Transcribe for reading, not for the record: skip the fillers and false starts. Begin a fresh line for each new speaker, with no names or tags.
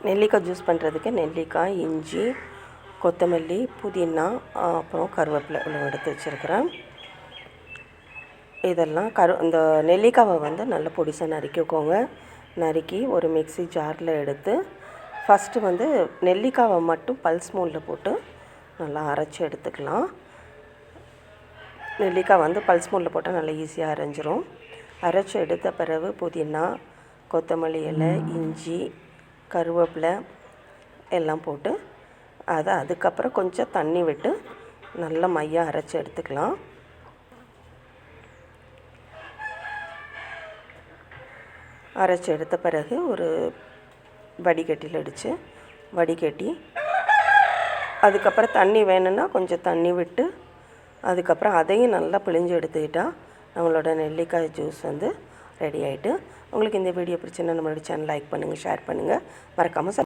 நெல்லிக்காய் ஜூஸ் பண்ணுறதுக்கு நெல்லிக்காய், இஞ்சி, கொத்தமல்லி, புதினா, அப்புறம் கருவேப்பிலை இவ்வளோ எடுத்து வச்சுருக்கிறேன். இதெல்லாம் இந்த நெல்லிக்காவை நல்ல பொடிசாக நறுக்கிக்கோங்க. நறுக்கி ஒரு மிக்ஸி ஜாரில் எடுத்து ஃபஸ்ட்டு நெல்லிக்காவை மட்டும் பல்ஸ் மோடில் போட்டு நல்லா அரைச்சி எடுத்துக்கலாம். நெல்லிக்காய் பல்ஸ் மோடில் போட்டால் நல்லா ஈஸியாக அரைஞ்சிரும். அரைச்சி எடுத்த பிறகு புதினா, கொத்தமல்லி இலை, இஞ்சி, கருவேப்பிலை எல்லாம் போட்டு அதுக்கப்புறம் கொஞ்சம் தண்ணி விட்டு நல்லா மையாக அரைச்சி எடுத்துக்கலாம். அரைச்சி எடுத்த பிறகு ஒரு வடிகட்டியில் வடிகட்டி அதுக்கப்புறம் தண்ணி வேணும்னா கொஞ்சம் தண்ணி விட்டு அதுக்கப்புறம் அதையும் நல்லா பிழிஞ்சு எடுத்துக்கிட்டால் நம்மளோட நெல்லிக்காய் ஜூஸ் ரெடி ஆகிட்டு. உங்களுக்கு இந்த வீடியோ பிடிச்சுன்னா நம்மளோட சேனல் லைக் பண்ணுங்கள், ஷேர் பண்ணுங்கள், மறக்காமல்